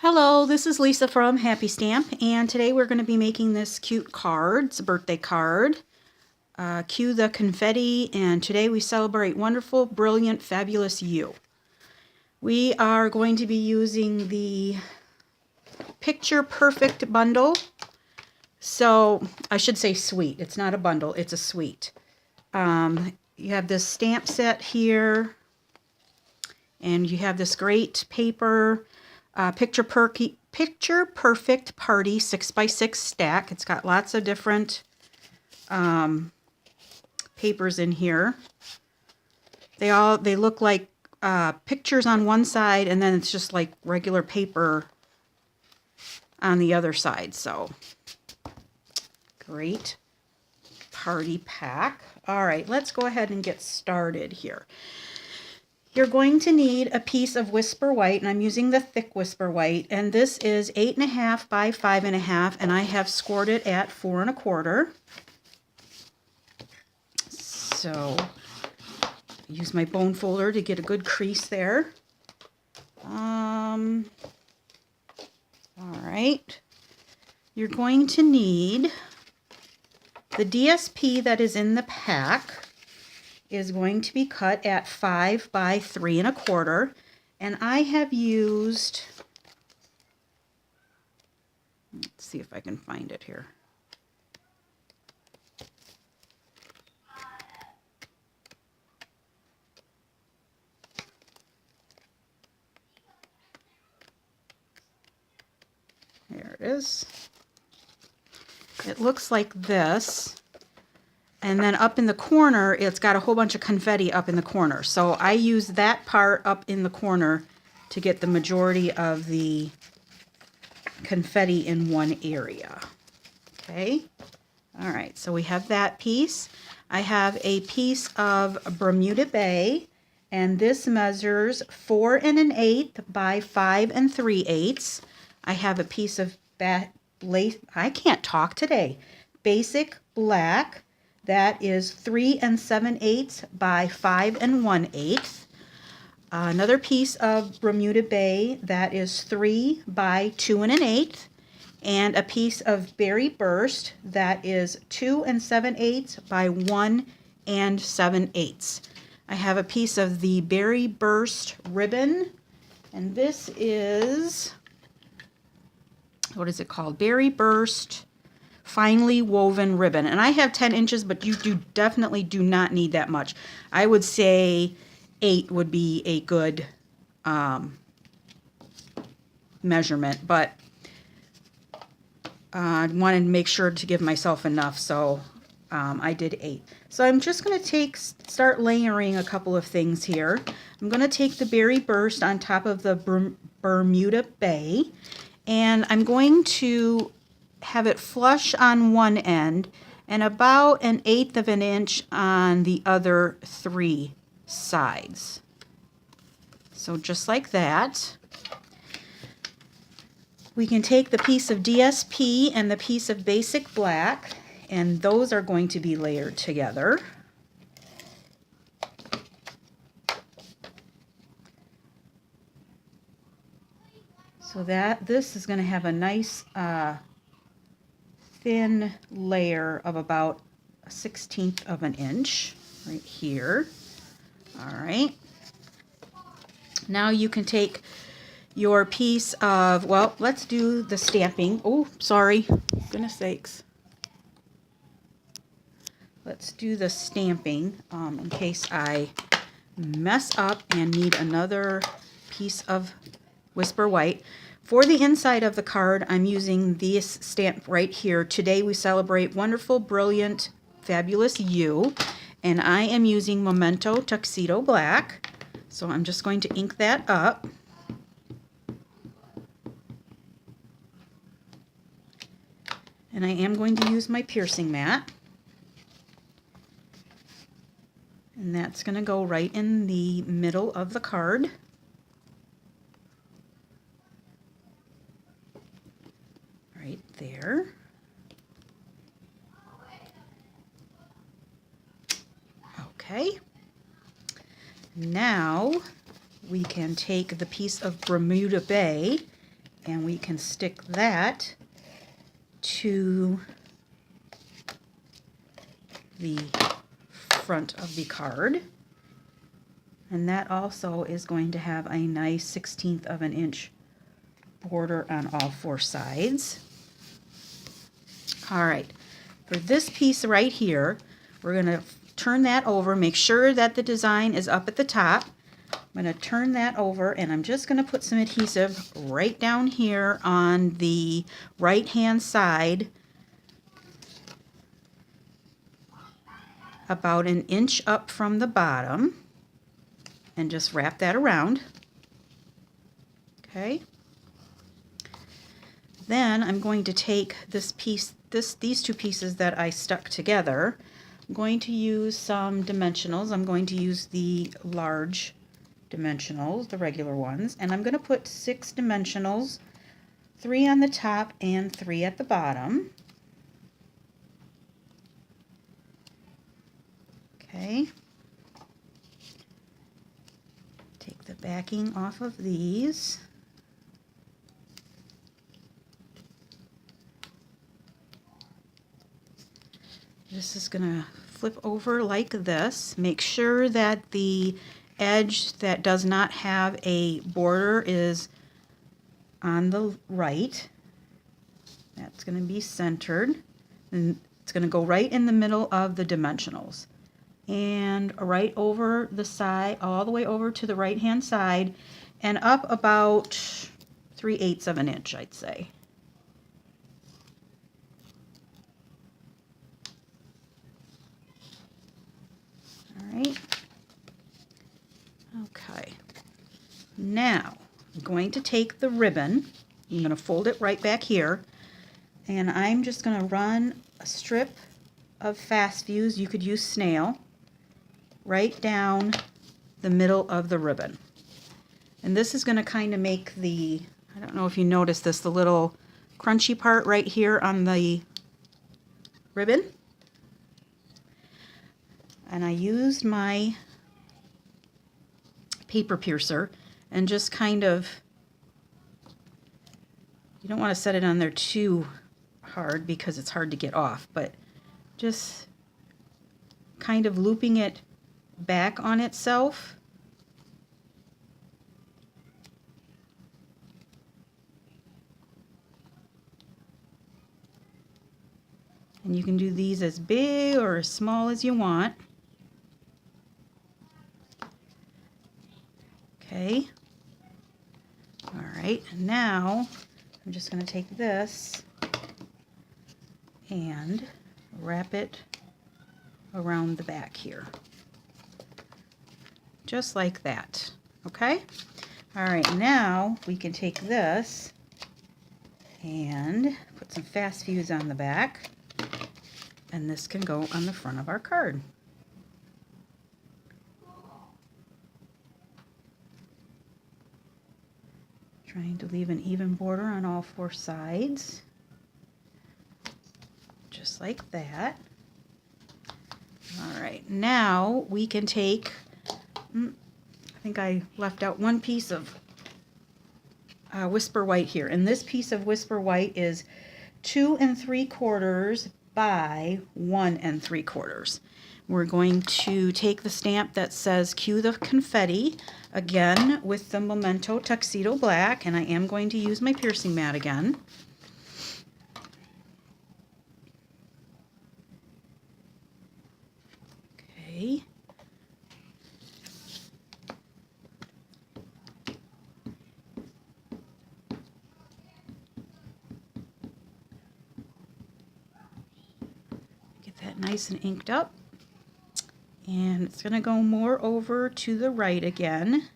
Hello, this is Lisa from Happy Stamp, and today we're going to be making this cute card. It's a birthday card. Cue the confetti, and today we celebrate wonderful, brilliant, fabulous you. We are going to be using the Picture Perfect bundle. So, I should say suite. It's not a bundle, it's a suite. You have this stamp set here, and you have this great paper, Picture Perfect Party 6x6 stack. It's got lots of different papers in here. They look like pictures on one side, and then it's just like regular paper on the other side. So great party pack. All right, let's go ahead and get started here. You're going to need a piece of Whisper White, and I'm using the thick Whisper White, and this is 8.5 by 5.5, and I have scored it at 4 1/4. So use my bone folder to get a good crease there. All right. You're going to need the DSP that is in the pack. Is going to be cut at 5 by 3 1/4, and I have used, let's see if I can find it here. There it is. It looks like this. And then up in the corner, it's got a whole bunch of confetti up in the corner. So I use that part up in the corner to get the majority of the confetti in one area. Okay. All right. So we have that piece. I have a piece of Bermuda Bay, and this measures 4 1/8 by 5 3/8. I have a piece of I can't talk today. Basic black. That is 3 7/8 by 5 1/8. Another piece of Bermuda Bay, that is 3 by 2 1/8. And a piece of Berry Burst, that is 2 7/8 by 1 7/8. I have a piece of the Berry Burst ribbon, and this is, what is it called? Berry Burst finely woven ribbon, and I have 10 inches, but you definitely do not need that much. I would say 8 would be a good measurement, but I wanted to make sure to give myself enough, so I did 8. So I'm just going to start layering a couple of things here. I'm going to take the Berry Burst on top of the Bermuda Bay, and I'm going to have it flush on one end and about 1/8 of an inch on the other 3 sides. So just like that. We can take the piece of DSP and the piece of basic black, and those are going to be layered together. So that this is going to have a nice thin layer of about 1/16 of an inch right here. All right. Now you can take your piece of, well, let's do the stamping. Oh, sorry. Goodness sakes. Let's do the stamping in case I mess up and need another piece of Whisper White. For the inside of the card, I'm using this stamp right here. Today we celebrate wonderful, brilliant, fabulous you. And I am using Memento Tuxedo Black. So I'm just going to ink that up. And I am going to use my piercing mat. And that's going to go right in the middle of the card. Right there. Okay. Now we can take the piece of Bermuda Bay and we can stick that to the front of the card. And that also is going to have a nice 1/16 of an inch border on all 4 sides. All right, for this piece right here, we're going to turn that over, make sure that the design is up at the top. I'm going to turn that over, and I'm just going to put some adhesive right down here on the right hand side, about 1 inch up from the bottom, and just wrap that around. Okay. Then I'm going to take this piece, these 2 pieces that I stuck together. I'm going to use some dimensionals. I'm going to use the large dimensionals, the regular ones, and I'm going to put 6 dimensionals, 3 on the top and 3 at the bottom. Okay. Take the backing off of these. This is going to flip over like this. Make sure that the edge that does not have a border is on the right. That's going to be centered. And it's going to go right in the middle of the dimensionals. And right over the side, all the way over to the right hand side, and up about 3/8 of an inch, I'd say. Right. Okay. Now I'm going to take the ribbon. I'm going to fold it right back here, and I'm just going to run a strip of fast fuse, you could use snail, right down the middle of the ribbon. And this is going to kind of make the, I don't know if you noticed this, the little crunchy part right here on the ribbon. And I used my paper piercer and just kind of, you don't want to set it on there too hard because it's hard to get off, but just kind of looping it back on itself. And you can do these as big or as small as you want. Okay. All right, now I'm just going to take this and wrap it around the back here. Just like that. Okay? All right, now we can take this and put some fast fuse on the back, and this can go on the front of our card. Trying to leave an even border on all 4 sides, just like that. All right, now we can take, I think I left out one piece of Whisper White here, and this piece of Whisper White is 2 3/4 by 1 3/4. We're going to take the stamp that says Cue the Confetti, again with the Memento Tuxedo Black, and I am going to use my piercing mat again. Okay. Get that nice and inked up. And it's going to go more over to the right again.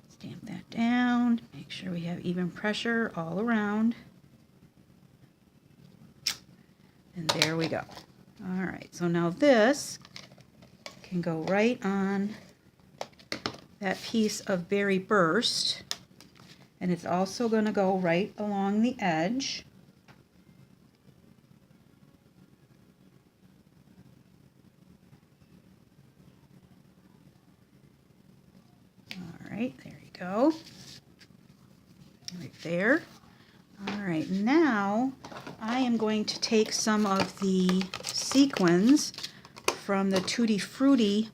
Stamp that down. Make sure we have even pressure all around. And there we go. All right, so now this can go right on that piece of Berry Burst. And it's also going to go right along the edge. right, there you go. Right there. All right, now I am going to take some of the sequins from the Tutti Frutti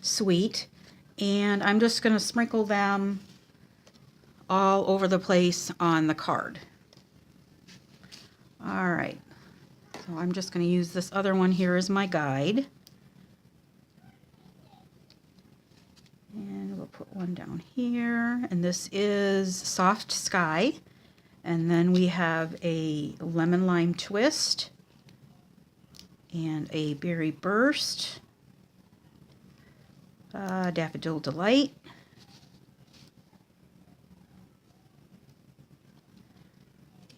suite, and I'm just going to sprinkle them all over the place on the card. All right, so I'm just going to use this other one here as my guide. And we'll put one down here, and this is Soft Sky. And then we have a Lemon Lime Twist and a Berry Burst, Daffodil Delight,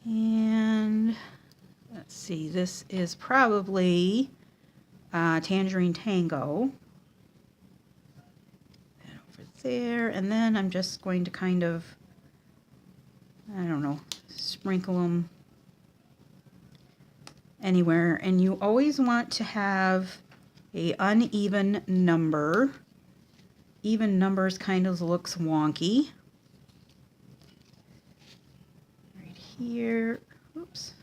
and let's see, this is probably Tangerine Tango. And over there, and then I'm just going to kind of, I don't know, sprinkle them anywhere. And you always want to have a uneven number. Even numbers kind of looks wonky. Right here, oops.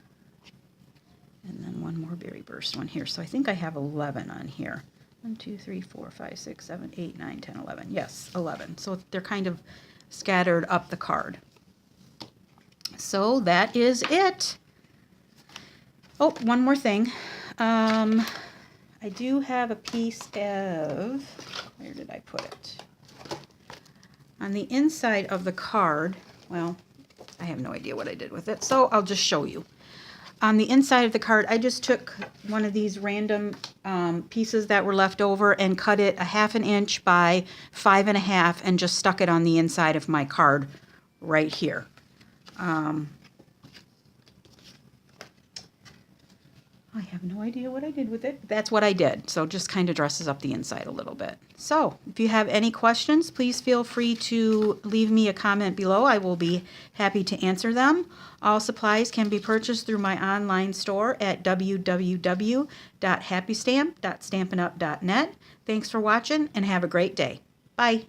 And then one more Berry Burst one here. So I think I have 11 on here. 1, 2, 3, 4, 5, 6, 7, 8, 9, 10, 11. Yes, 11. So they're kind of scattered up the card. So that is it. Oh, one more thing. I do have a piece of, where did I put it? On the inside of the card, well, I have no idea what I did with it, so I'll just show you. On the inside of the card, I just took one of these random pieces that were left over and cut it 1/2 inch by 5 1/2 and just stuck it on the inside of my card right here. I have no idea what I did with it. That's what I did. So just kind of dresses up the inside a little bit. So if you have any questions, please feel free to leave me a comment below. I will be happy to answer them. All supplies can be purchased through my online store at www.happystamp.stampinup.net. Thanks for watching and have a great day. Bye.